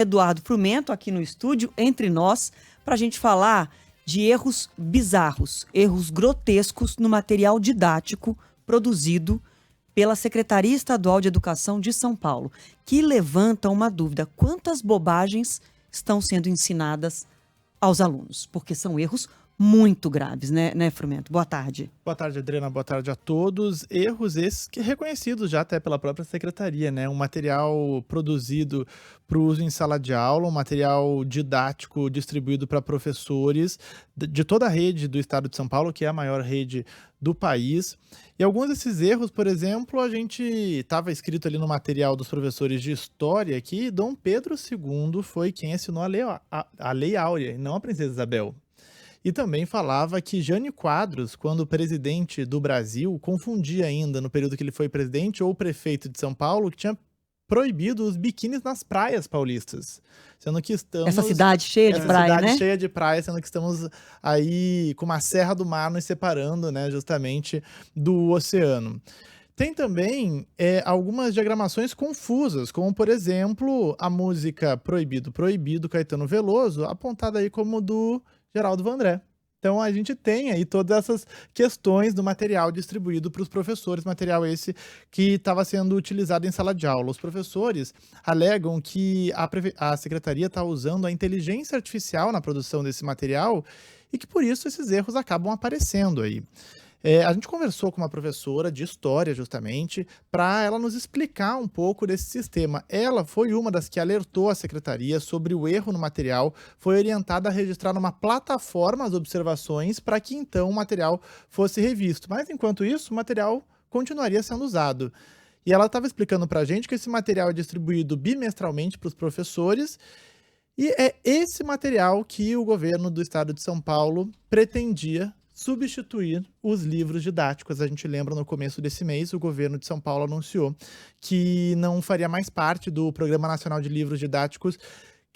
Eduardo Frumento aqui no estúdio, entre nós, para a gente falar de erros bizarros, erros grotescos no material didático produzido pela Secretaria Estadual de Educação de São Paulo, que levanta uma dúvida: quantas bobagens estão sendo ensinadas aos alunos? Porque são erros muito graves, né, Frumento? Boa tarde. Boa tarde, Adriana. Boa tarde a todos. Erros esses que reconhecidos já até pela própria secretaria, né? Um material produzido para o uso em sala de aula, um material didático distribuído para professores de toda a rede do estado de São Paulo, que é a maior rede do país. E alguns desses erros, por exemplo, a gente estava escrito ali no material dos professores de história que Dom Pedro II foi quem assinou a Lei Áurea, e não a Princesa Isabel. E também falava que Jânio Quadros, quando presidente do Brasil, confundia ainda no período que ele foi presidente ou prefeito de São Paulo, que tinha proibido os biquínis nas praias paulistas. Sendo que estamos... Essa cidade cheia de praia, né? Essa cidade cheia de praia, sendo que estamos aí com uma serra do mar nos separando, né, justamente do oceano. Tem também algumas diagramações confusas, como, por exemplo, a música Proibido, Proibido, Caetano Veloso, apontada aí como do Geraldo Vandré. Então, a gente tem aí todas essas questões do material distribuído para os professores, material esse que estava sendo utilizado em sala de aula. Os professores alegam que a secretaria está usando a inteligência artificial na produção desse material e que, por isso, esses erros acabam aparecendo aí. A gente conversou com uma professora de história, justamente, para ela nos explicar um pouco desse sistema. Ela foi uma das que alertou a secretaria sobre o erro no material, foi orientada a registrar numa plataforma as observações para que, então, o material fosse revisto. Mas, enquanto isso, o material continuaria sendo usado. E ela estava explicando para a gente que esse material é distribuído bimestralmente para os professores, e é esse material que o governo do estado de São Paulo pretendia substituir os livros didáticos. A gente lembra, no começo desse mês, o governo de São Paulo anunciou que não faria mais parte do Programa Nacional de Livros Didáticos,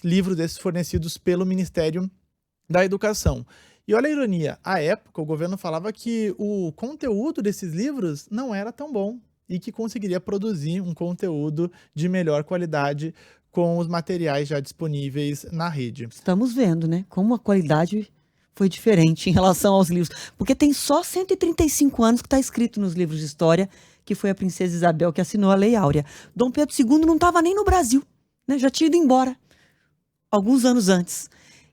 livros desses fornecidos pelo Ministério da Educação. E olha a ironia, à época o governo falava que o conteúdo desses livros não era tão bom e que conseguiria produzir um conteúdo de melhor qualidade com os materiais já disponíveis na rede. Estamos vendo, né, como a qualidade foi diferente em relação aos livros. Porque tem só 135 anos que está escrito nos livros de história que foi a Princesa Isabel que assinou a Lei Áurea. Dom Pedro II não estava nem no Brasil, né? Já tinha ido embora alguns anos antes.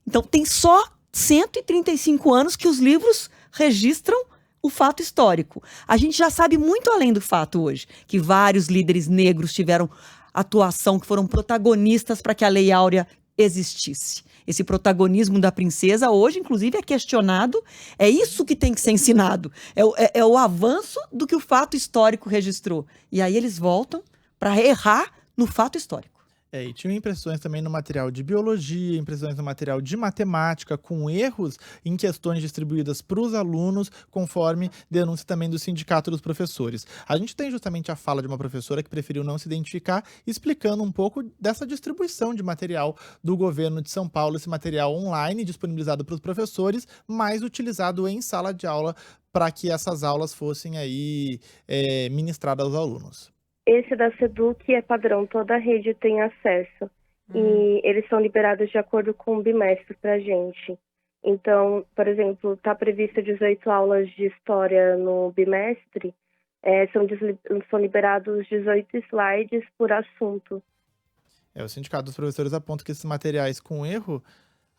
Então tem só 135 anos que os livros registram o fato histórico. A gente já sabe muito além do fato hoje, que vários líderes negros tiveram atuação, que foram protagonistas para que a Lei Áurea existisse. Esse protagonismo da princesa hoje, inclusive, é questionado. É isso que tem que ser ensinado. É o avanço do que o fato histórico registrou. E aí eles voltam para errar no fato histórico. E tinha impressões também no material de biologia, impressões no material de matemática, com erros em questões distribuídas para os alunos, conforme denúncia também do Sindicato dos Professores. A gente tem justamente a fala de uma professora que preferiu não se identificar, explicando um pouco dessa distribuição de material do governo de São Paulo, esse material online disponibilizado para os professores, mas utilizado em sala de aula para que essas aulas fossem aí ministradas aos alunos. Esse da SEDUC é padrão, toda a rede tem acesso. E eles são liberados de acordo com o bimestre para a gente. Então, por exemplo, está prevista 18 aulas de história no bimestre, são liberados 18 slides por assunto. O Sindicato dos Professores aponta que esses materiais com erro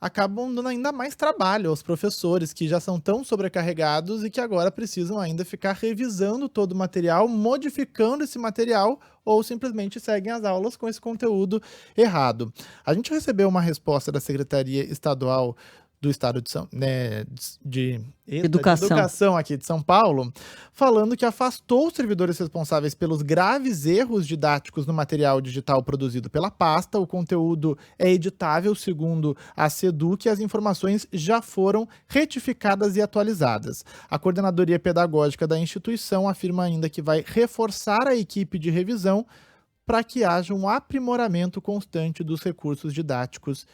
acabam dando ainda mais trabalho aos professores, que já são tão sobrecarregados e que agora precisam ainda ficar revisando todo o material, modificando esse material, ou simplesmente seguem as aulas com esse conteúdo errado. A gente recebeu uma resposta da Secretaria Estadual do Estado de Educação aqui de São Paulo, falando que afastou os servidores responsáveis pelos graves erros didáticos no material digital produzido pela pasta. O conteúdo é editável, segundo a SEDUC, e as informações já foram retificadas e atualizadas. A coordenadoria pedagógica da instituição afirma ainda que vai reforçar a equipe de revisão para que haja um aprimoramento constante dos recursos didáticos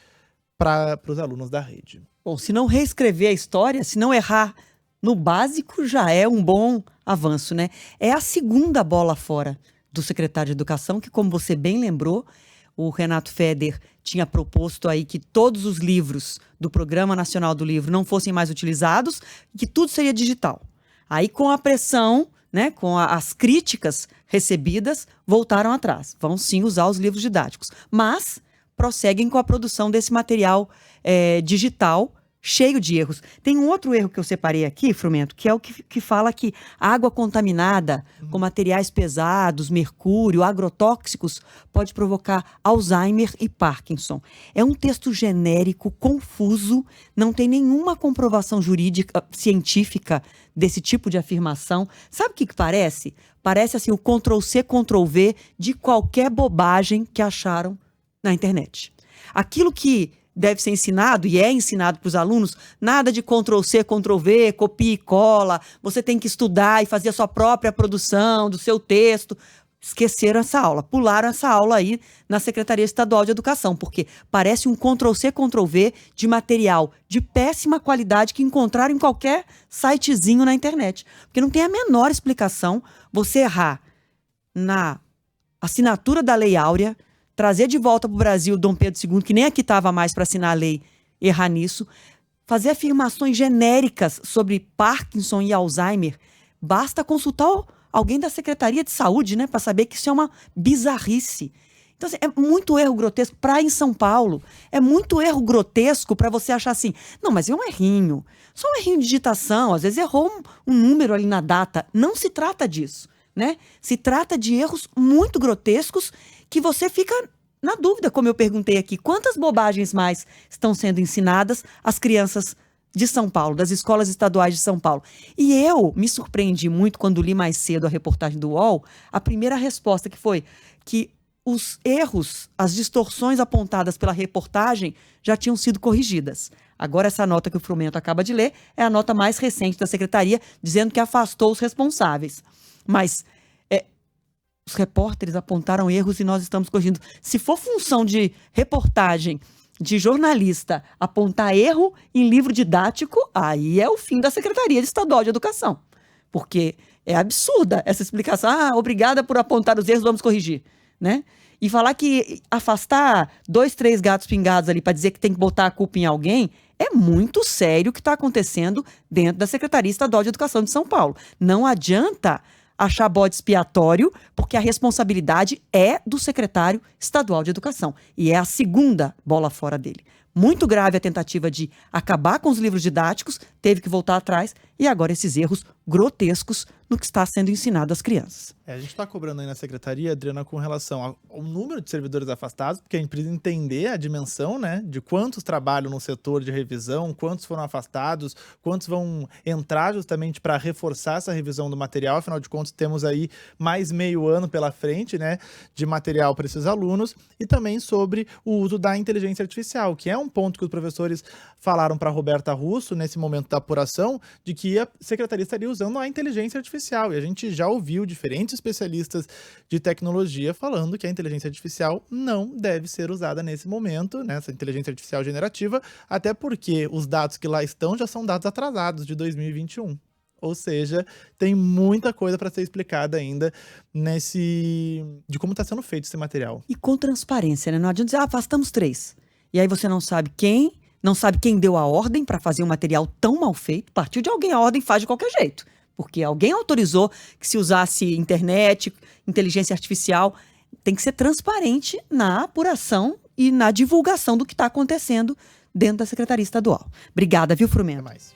para os alunos da rede. Bom, se não reescrever a história, se não errar no básico, já é um bom avanço, né? É a segunda bola fora do secretário de Educação, que, como você bem lembrou, o Renato Feder tinha proposto aí que todos os livros do Programa Nacional do Livro não fossem mais utilizados, que tudo seria digital. Aí, com a pressão, né, com as críticas recebidas, voltaram atrás. Vão sim usar os livros didáticos, mas prosseguem com a produção desse material digital, cheio de erros. Tem um outro erro que eu separei aqui, Frumento, que é o que fala que água contaminada com materiais pesados, mercúrio, agrotóxicos, pode provocar Alzheimer e Parkinson. É um texto genérico, confuso, não tem nenhuma comprovação jurídica, científica desse tipo de afirmação. Sabe o que parece? Parece assim o Ctrl+C, Ctrl+V de qualquer bobagem que acharam na internet. Aquilo que deve ser ensinado, e é ensinado para os alunos, nada de Ctrl+C, Ctrl+V, copia e cola, você tem que estudar e fazer a sua própria produção do seu texto. Esqueceram essa aula, pularam essa aula aí na Secretaria Estadual de Educação, porque parece um Ctrl+C, Ctrl+V de material de péssima qualidade que encontraram em qualquer sitezinho na internet. Porque não tem a menor explicação você errar na assinatura da Lei Áurea, trazer de volta para o Brasil Dom Pedro II, que nem aqui estava mais para assinar a lei, errar nisso, fazer afirmações genéricas sobre Parkinson e Alzheimer. Basta consultar alguém da Secretaria de Saúde, né, para saber que isso é uma bizarrice. Então, assim, é muito erro grotesco. Praia em São Paulo, é muito erro grotesco para você achar assim, não, mas é um errinho, só um errinho de digitação, às vezes errou um número ali na data. Não se trata disso, né? Se trata de erros muito grotescos que você fica na dúvida, como eu perguntei aqui, quantas bobagens mais estão sendo ensinadas às crianças de São Paulo, das escolas estaduais de São Paulo. E eu me surpreendi muito quando li mais cedo a reportagem do UOL, a primeira resposta que foi que os erros, as distorções apontadas pela reportagem já tinham sido corrigidas. Agora essa nota que o Frumento acaba de ler é a nota mais recente da Secretaria, dizendo que afastou os responsáveis. Mas os repórteres apontaram erros e nós estamos corrigindo. Se for função de reportagem, de jornalista, apontar erro em livro didático, aí é o fim da Secretaria Estadual de Educação. Porque é absurda essa explicação. Ah, obrigada por apontar os erros, vamos corrigir, né? E falar que afastar 2, 3 gatos pingados ali para dizer que tem que botar a culpa em alguém é muito sério o que está acontecendo dentro da Secretaria Estadual de Educação de São Paulo. Não adianta achar bode expiatório, porque a responsabilidade é do secretário estadual de Educação. E é a segunda bola fora dele. Muito grave a tentativa de acabar com os livros didáticos, teve que voltar atrás, e agora esses erros grotescos no que está sendo ensinado às crianças. A gente está cobrando aí na secretaria, Adriana, com relação ao número de servidores afastados, porque a gente precisa entender a dimensão, né, de quantos trabalham no setor de revisão, quantos foram afastados, quantos vão entrar justamente para reforçar essa revisão do material. Afinal de contas, temos aí mais meio ano pela frente, né, de material para esses alunos, e também sobre o uso da inteligência artificial, que é um ponto que os professores falaram para a Roberta Russo nesse momento da apuração, de que a secretaria estaria usando a inteligência artificial. E a gente já ouviu diferentes especialistas de tecnologia falando que a inteligência artificial não deve ser usada nesse momento, né, essa inteligência artificial generativa, até porque os dados que lá estão já são dados atrasados de 2021. Ou seja, tem muita coisa para ser explicada ainda de como está sendo feito esse material. E com transparência, né? Não adianta dizer, afastamos 3. E aí você não sabe quem deu a ordem para fazer um material tão mal feito. Partiu de alguém, a ordem faz de qualquer jeito. Porque alguém autorizou que se usasse internet, inteligência artificial. Tem que ser transparente na apuração e na divulgação do que está acontecendo dentro da Secretaria Estadual. Obrigada, viu, Frumento? Até mais.